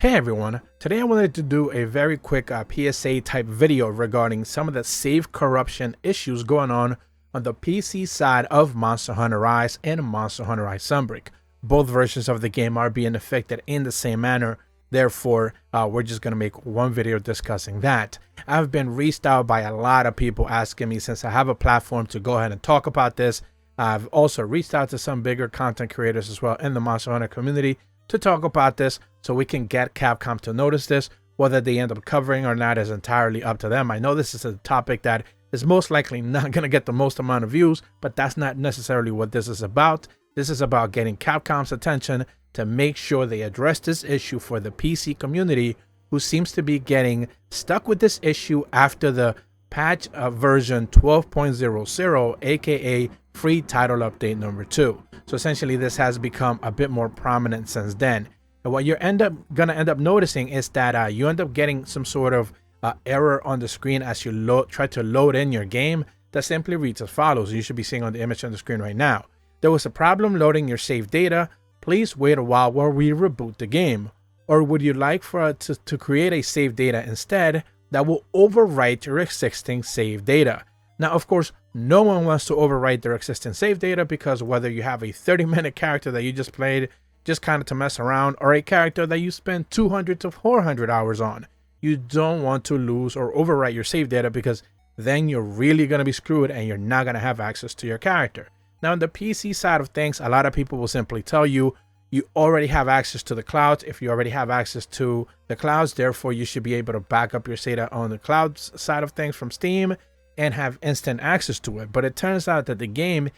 Hey everyone, today I wanted to do a very quick PSA type video regarding some of the save corruption issues going on the PC side of Monster Hunter Rise and Monster Hunter Rise Sunbreak. Both versions of the game are being affected in the same manner, therefore we're just going to make one video discussing that. I've been reached out by a lot of people asking me, since I have a platform to go ahead and talk about this. I've also reached out to some bigger content creators as well in the Monster Hunter community to talk about this, so we can get Capcom to notice this. Whether they end up covering or not is entirely up to them. I know this is a topic that is most likely not going to get the most amount of views, but that's not necessarily what this is about. This is about getting Capcom's attention to make sure they address this issue for the PC community, who seems to be getting stuck with this issue after the patch of version 12.00, aka free title update number 2. So essentially this has become a bit more prominent since then. And what you're gonna end up noticing is that you end up getting some sort of error on the screen as you try to load in your game that simply reads as follows. You should be seeing on the image on the screen right now. There was a problem loading your save data. Please wait a while we reboot the game. Or would you like for us to create a save data instead that will overwrite your existing save data? Now, of course, no one wants to overwrite their existing save data, because whether you have a 30-minute character that you just played just kind of to mess around, or a character that you spend 200 to 400 hours on, you don't want to lose or overwrite your save data, because then you're really going to be screwed and you're not going to have access to your character. Now, on the PC side of things, a lot of people will simply tell you, you already have access to the clouds. If you already have access to the clouds, therefore you should be able to back up your data on the clouds side of things from Steam and have instant access to it. But it turns out that the game,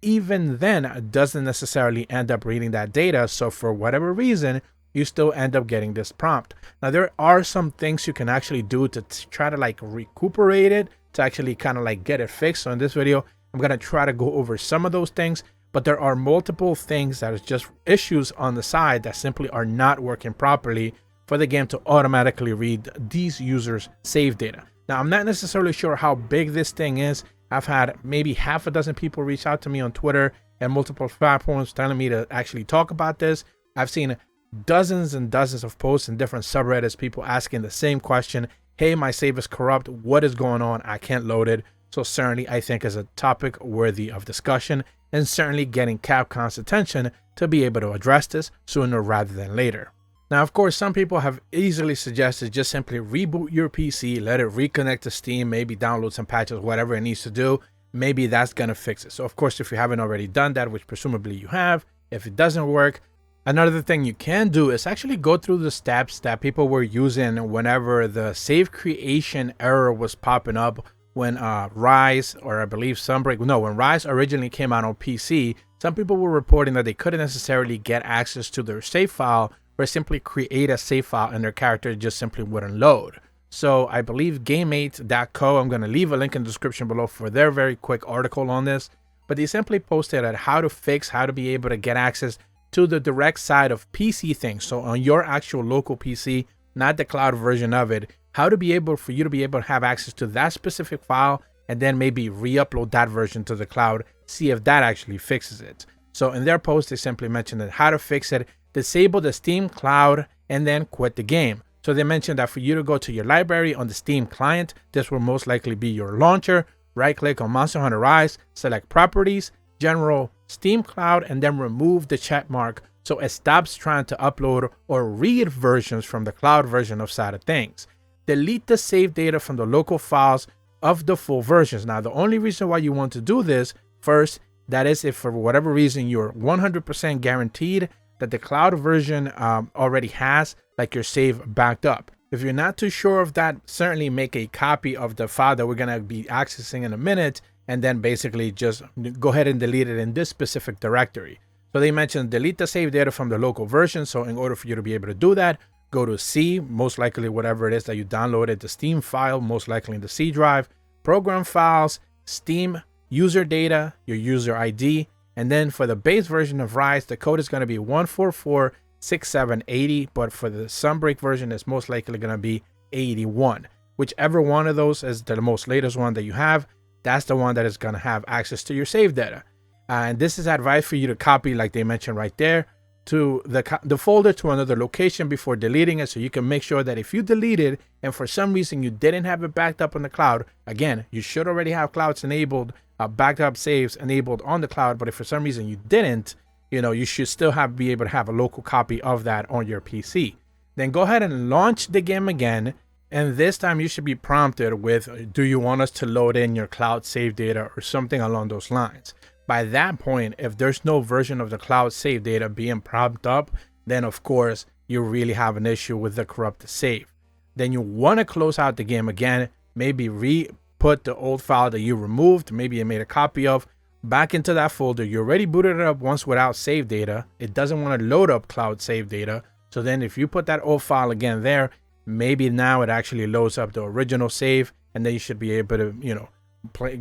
even then, doesn't necessarily end up reading that data. So for whatever reason, you still end up getting this prompt. Now, there are some things you can actually do to try to like recuperate it, to actually kind of like get it fixed. So in this video, I'm going to try to go over some of those things, but there are multiple things that is just issues on the side that simply are not working properly for the game to automatically read these users' save data. Now, I'm not necessarily sure how big this thing is. I've had maybe half a dozen people reach out to me on Twitter and multiple platforms telling me to actually talk about this. I've seen dozens and dozens of posts in different subreddits, people asking the same question. Hey, my save is corrupt. What is going on? I can't load it. So certainly I think is a topic worthy of discussion, and certainly getting Capcom's attention to be able to address this sooner rather than later. Now, of course, some people have easily suggested just simply reboot your PC, let it reconnect to Steam, maybe download some patches, whatever it needs to do. Maybe that's going to fix it. So, of course, if you haven't already done that, which presumably you have, if it doesn't work, another thing you can do is actually go through the steps that people were using whenever the save creation error was popping up when Rise, or I believe Sunbreak, no, when Rise originally came out on PC. Some people were reporting that they couldn't necessarily get access to their save file, or simply create a save file and their character just simply wouldn't load. So I believe GameMate.co, I'm going to leave a link in the description below for their very quick article on this, but they simply posted at how to be able to get access to the direct side of PC things. So on your actual local PC, not the cloud version of it, how to be able for you to be able to have access to that specific file, and then maybe re-upload that version to the cloud, see if that actually fixes it. So in their post, they simply mentioned that how to fix it: disable the Steam cloud and then quit the game. So they mentioned that for you to go to your library on the Steam client, this will most likely be your launcher. Right click on Monster Hunter Rise, select Properties, General, Steam Cloud, and then remove the check mark so it stops trying to upload or read versions from the cloud version of side of things. Delete the save data from the local files of the full versions. Now, the only reason why you want to do this first, that is if for whatever reason you're 100% guaranteed that the cloud version already has like your save backed up. If you're not too sure of that, certainly make a copy of the file that we're going to be accessing in a minute, and then basically just go ahead and delete it in this specific directory. So they mentioned delete the save data from the local version. So in order for you to be able to do that, go to C, most likely whatever it is that you downloaded, the Steam file, most likely in the C drive, program files, Steam, user data, your user ID, and then for the base version of Rise, the code is going to be 1446780, but for the Sunbreak version, it's most likely going to be 81. Whichever one of those is the most latest one that you have, that's the one that is going to have access to your save data. And this is advice for you to copy, like they mentioned right there, to the folder to another location before deleting it, so you can make sure that if you delete it and for some reason you didn't have it backed up on the cloud, again, you should already have clouds enabled, backed up saves enabled on the cloud, but if for some reason you didn't, you should still be able to have a local copy of that on your PC. Then go ahead and launch the game again, and this time you should be prompted with, do you want us to load in your cloud save data or something along those lines. By that point, if there's no version of the cloud save data being propped up, then of course you really have an issue with the corrupted save. Then you want to close out the game again, maybe re-put the old file that you removed, maybe you made a copy of, back into that folder. You already booted it up once without save data. It doesn't want to load up cloud save data. So then if you put that old file again there, maybe now it actually loads up the original save, and then you should be able to,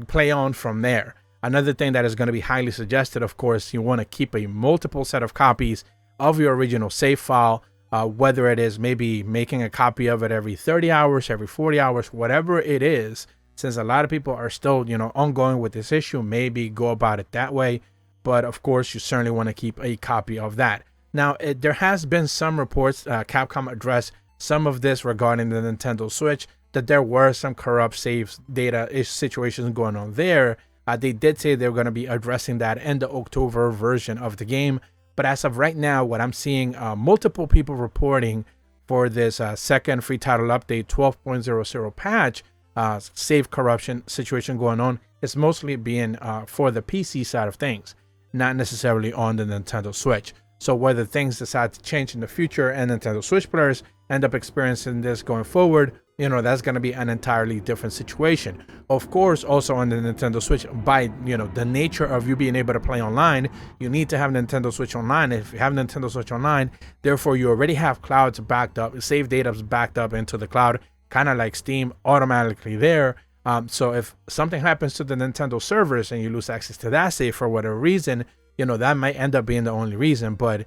play on from there. Another thing that is going to be highly suggested, of course, you want to keep a multiple set of copies of your original save file, whether it is maybe making a copy of it every 30 hours, every 40 hours, whatever it is. Since a lot of people are still, ongoing with this issue, maybe go about it that way. But of course, you certainly want to keep a copy of that. Now, there has been some reports, Capcom addressed some of this regarding the Nintendo Switch, that there were some corrupt saves data situations going on there. They did say they were going to be addressing that in the October version of the game. But as of right now, what I'm seeing multiple people reporting for this second free title update 12.00 patch save corruption situation going on is mostly being for the PC side of things, not necessarily on the Nintendo Switch. So whether things decide to change in the future and Nintendo Switch players end up experiencing this going forward, that's going to be an entirely different situation. Of course, also on the Nintendo Switch, by the nature of you being able to play online, you need to have Nintendo Switch Online. If you have Nintendo Switch Online, therefore you already have clouds backed up, save data backed up into the cloud, kind of like Steam, automatically there. So if something happens to the Nintendo servers and you lose access to that save for whatever reason, that might end up being the only reason. But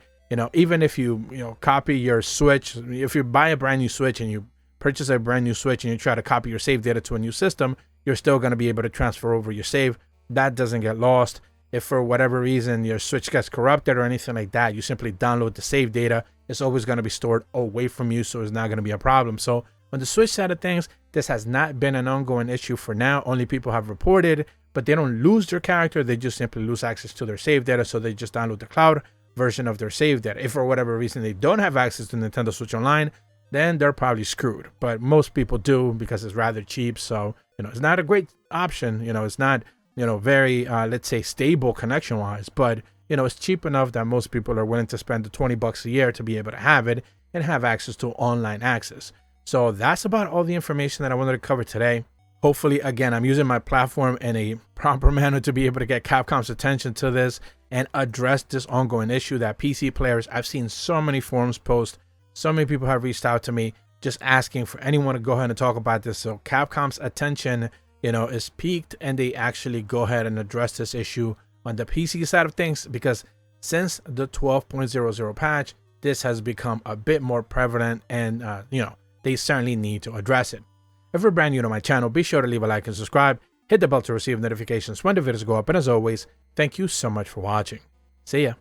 even if you copy your Switch, if you buy a brand new Switch and you purchase a brand new Switch and you try to copy your save data to a new system, you're still going to be able to transfer over your save. That doesn't get lost. If for whatever reason your Switch gets corrupted or anything like that, you simply download the save data. It's always going to be stored away from you, so it's not going to be a problem. So on the Switch side of things, this has not been an ongoing issue for now. Only people have reported, but they don't lose their character. They just simply lose access to their save data, so they just download the cloud version of their save data. If for whatever reason they don't have access to Nintendo Switch Online, then they're probably screwed. But most people do because it's rather cheap. So, it's not a great option. It's not, very, let's say, stable connection-wise. But, it's cheap enough that most people are willing to spend the $20 a year to be able to have it and have access to online access. So that's about all the information that I wanted to cover today. Hopefully, again, I'm using my platform in a proper manner to be able to get Capcom's attention to this and address this ongoing issue that PC players, I've seen so many forums post, so many people have reached out to me just asking for anyone to go ahead and talk about this. So Capcom's attention, is peaked, and they actually go ahead and address this issue on the PC side of things, because since the 12.00 patch, this has become a bit more prevalent, and they certainly need to address it. If you're brand new to my channel, be sure to leave a like and subscribe, hit the bell to receive notifications when the videos go up, and as always, thank you so much for watching. See ya.